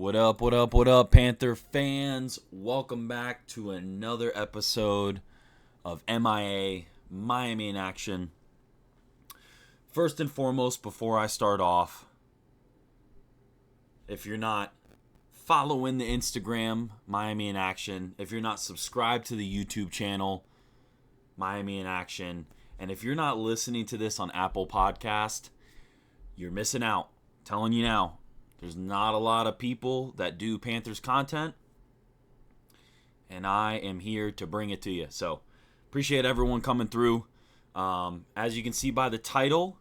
What up, what up, what up, Panther fans? Welcome back to another episode of MIA, Miami in Action. First and foremost, before I start off, if you're not following the Instagram, Miami in Action, if you're not subscribed to the YouTube channel, Miami in Action, and if you're not listening to this on Apple Podcast, you're missing out. I'm telling you now. There's not a lot of people that do Panthers content, and I am here to bring it to you. So, appreciate everyone coming through. As you can see by the title,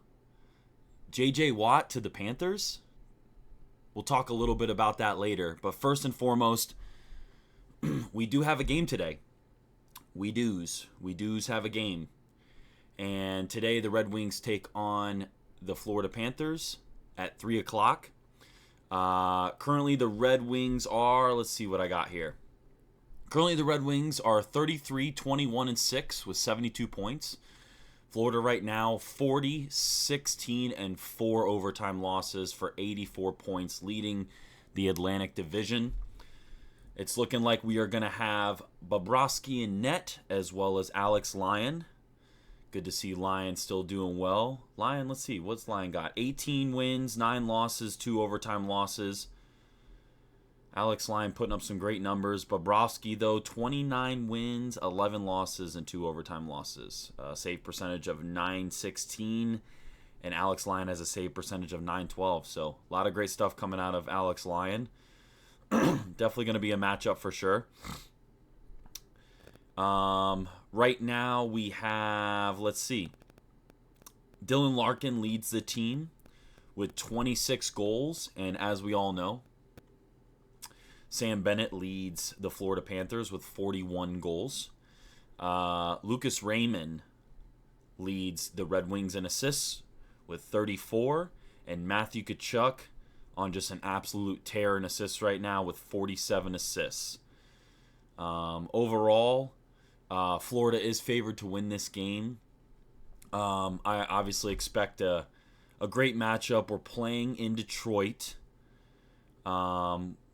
J.J. Watt to the Panthers. We'll talk a little bit about that later. But first and foremost, we do have a game today. We do's have a game. And today the Red Wings take on the Florida Panthers at 3 o'clock. Currently the Red Wings are, let's see what I got here. Currently the Red Wings are 33, 21, and 6 with 72 points. Florida right now 40, 16, and 4 overtime losses for 84 points, leading the Atlantic Division. It's looking like we are going to have Bobrovsky in net as well as Alex Lyon. Good to see Lyon still doing well. Lyon, let's see. What's Lyon got? 18 wins, 9 losses, 2 overtime losses. Alex Lyon putting up some great numbers. Bobrovsky, though, 29 wins, 11 losses, and 2 overtime losses. Save percentage of .916. And Alex Lyon has a save percentage of .912. So a lot of great stuff coming out of Alex Lyon. Definitely going to be a matchup for sure. Right now we have, let's see, Dylan Larkin leads the team with 26 goals, and as we all know, Sam Bennett leads the Florida Panthers with 41 goals. Lucas Raymond leads the Red Wings in assists with 34, and Matthew Tkachuk on just an absolute tear in assists right now with 47 assists. Overall, Florida is favored to win this game. I obviously expect a great matchup. We're playing in Detroit,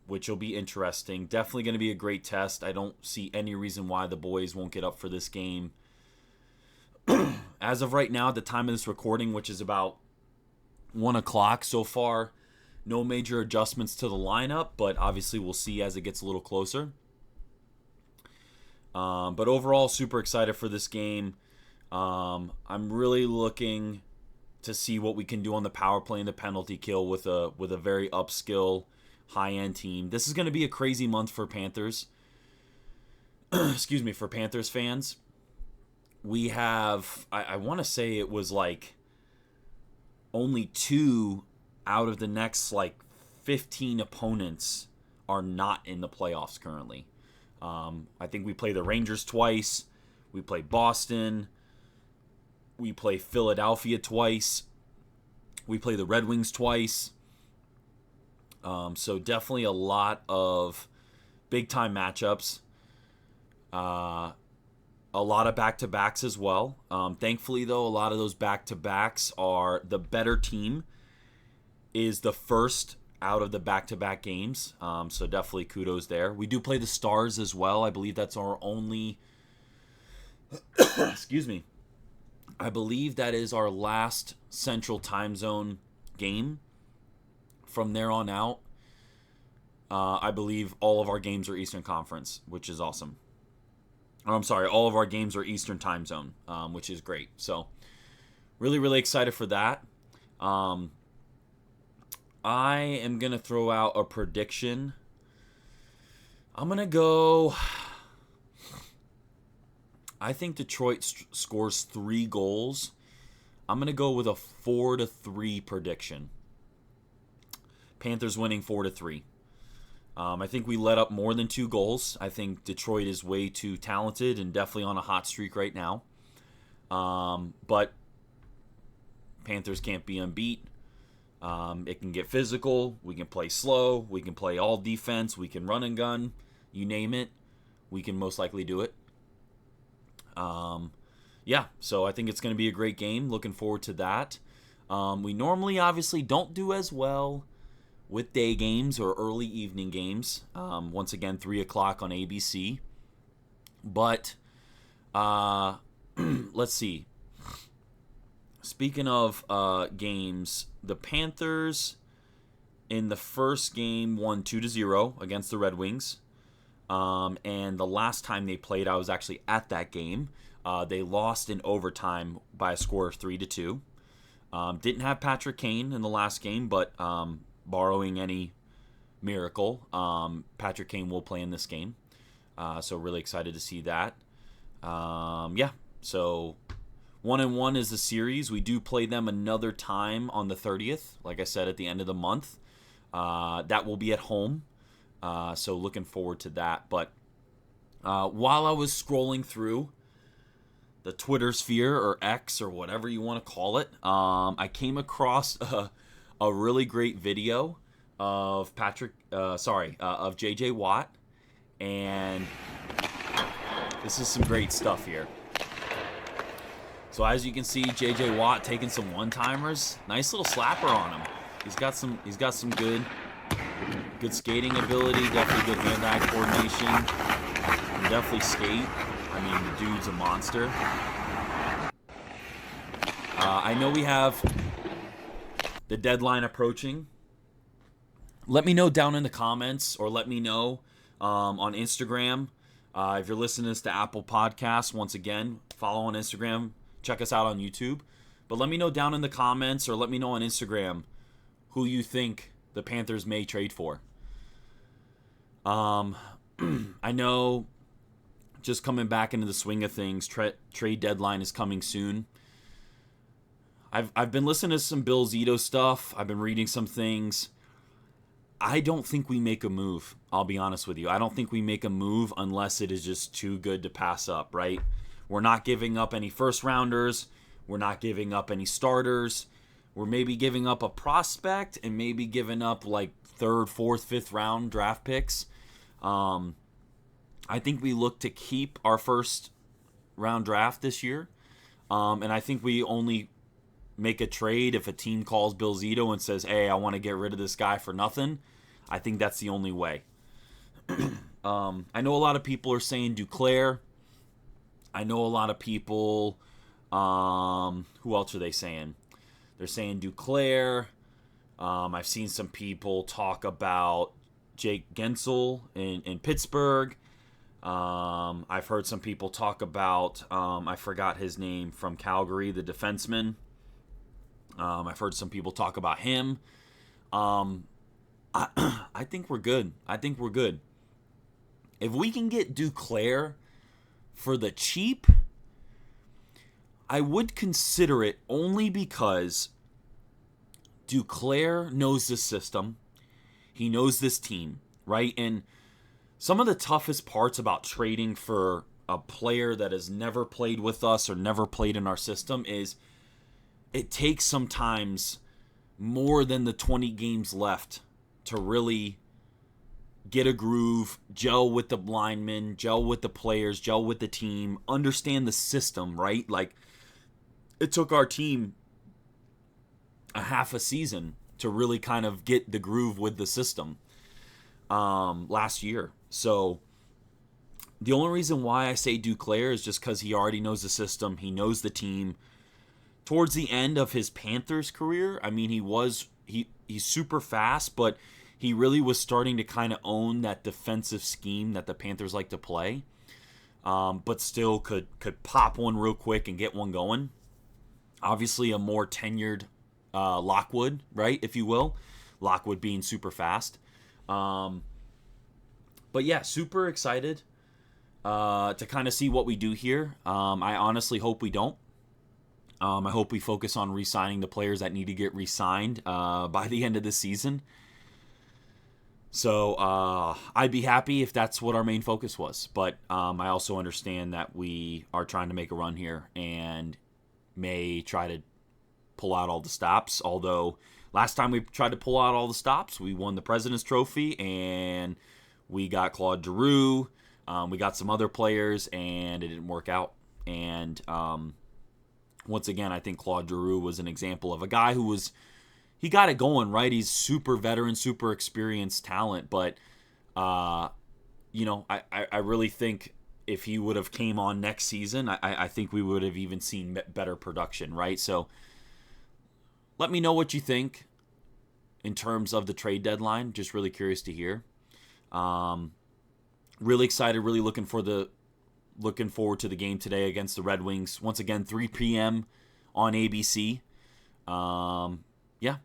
which will be interesting. Definitely going to be a great test. I don't see any reason why the boys won't get up for this game. As of right now, at the time of this recording, which is about 1 o'clock so far, no major adjustments to the lineup, but obviously we'll see as it gets a little closer. But overall, super excited for this game. I'm really looking to see what we can do on the power play and the penalty kill with a very upskill, high-end team. This is going to be a crazy month for Panthers. Excuse me, for Panthers fans. We have, I want to say it was like only 2 out of the next like 15 opponents are not in the playoffs currently. I think we play the Rangers twice. We play Boston. We play Philadelphia twice. We play the Red Wings twice. So definitely a lot of big-time matchups. A lot of back-to-backs as well. Thankfully, though, a lot of those back-to-backs are the better team is the first out of the back-to-back games. So definitely kudos there. We do play the Stars as well. I believe that's our only... Excuse me. I believe that is our last Central Time Zone game. From there on out, I believe all of our games are Eastern Conference, which is awesome. Or, I'm sorry, all of our games are Eastern Time Zone, which is great. So really, really excited for that. I am going to throw out a prediction. I'm going to go... I think Detroit scores 3 goals. I'm going to go with a 4-3 prediction. Panthers winning 4-3. I think we let up more than 2 goals. I think Detroit is way too talented and definitely on a hot streak right now. But Panthers can't be unbeat. It can get physical. We can play slow. We can play all defense. We can run and gun. You name it. We can most likely do it. So I think it's going to be a great game. Looking forward to that. We normally obviously don't do as well with day games or early evening games. Once again, 3 o'clock on ABC. But let's see. Speaking of games, the Panthers in the first game won 2-0 against the Red Wings. And the last time they played, I was actually at that game. They lost in overtime by a score of 3-2. Didn't have Patrick Kane in the last game, but borrowing any miracle, Patrick Kane will play in this game. So really excited to see that. So 1-1 is the series. We do play them another time on the 30th, like I said, at the end of the month. That will be at home. So looking forward to that. But while I was scrolling through the Twitter sphere or X or whatever you want to call it, I came across a really great video of of JJ Watt, and this is some great stuff here. So as you can see, JJ Watt taking some one-timers. Nice little slapper on him. He's got some good skating ability, definitely good hand-eye coordination. Can definitely skate. I mean, the dude's a monster. I know we have the deadline approaching. Let me know down in the comments, or let me know on Instagram. If you're listening to this to Apple Podcasts, once again, follow on Instagram. Check us out on YouTube. But let me know down in the comments, or let me know on Instagram who you think the Panthers may trade for. I know, just coming back into the swing of things, trade deadline is coming soon. I've been listening to some Bill Zito stuff. I've been reading some things. I don't think we make a move. I'll be honest with you. I don't think we make a move unless it is just too good to pass up, right? We're not giving up any first rounders. We're not giving up any starters. We're maybe giving up a prospect and maybe giving up like 3rd, 4th, 5th round draft picks. I think we look to keep our first round draft this year. And I think we only make a trade if a team calls Bill Zito and says, hey, I want to get rid of this guy for nothing. I think that's the only way. I know a lot of people are saying Duclair. I know a lot of people, who else are they saying? They're saying Duclair. I've seen some people talk about Jake Gensel in Pittsburgh. I've heard some people talk about, I forgot his name, from Calgary, the defenseman. I've heard some people talk about him. I think we're good. If we can get Duclair for the cheap, I would consider it, only because Duclair knows this system. He knows this team, right? And some of the toughest parts about trading for a player that has never played with us or never played in our system is it takes sometimes more than the 20 games left to really get a groove, gel with the linemen, gel with the players, gel with the team, understand the system, right? Like, it took our team a half a season to really kind of get the groove with the system last year. So the only reason why I say Duclair is just because he already knows the system. He knows the team. Towards the end of his Panthers career, I mean, he's super fast, but he really was starting to kind of own that defensive scheme that the Panthers like to play, but still could pop one real quick and get one going. Obviously, a more tenured Lockwood, right, if you will. Lockwood being super fast. But yeah, super excited to kind of see what we do here. I honestly hope we don't. I hope we focus on re-signing the players that need to get re-signed by the end of the season. So I'd be happy if that's what our main focus was. But I also understand that we are trying to make a run here and may try to pull out all the stops. Although last time we tried to pull out all the stops, we won the President's Trophy and we got Claude Giroux. We got some other players and it didn't work out. And once again, I think Claude Giroux was an example of a guy who was he got it going, right? He's super veteran, super experienced talent, but I really think if he would have came on next season, I think we would have even seen better production, right? So let me know what you think in terms of the trade deadline. Just really curious to hear. Really excited, really looking forward to the game today against the Red Wings. Once again, 3 p.m. on ABC. Yeah.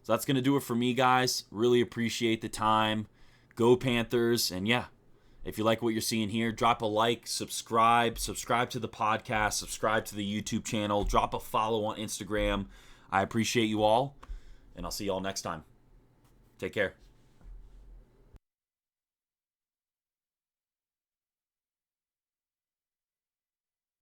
So that's going to do it for me, guys. Really appreciate the time. Go Panthers. And yeah, if you like what you're seeing here, drop a like, subscribe to the podcast, subscribe to the YouTube channel, drop a follow on Instagram. I appreciate you all, and I'll see you all next time. Take care.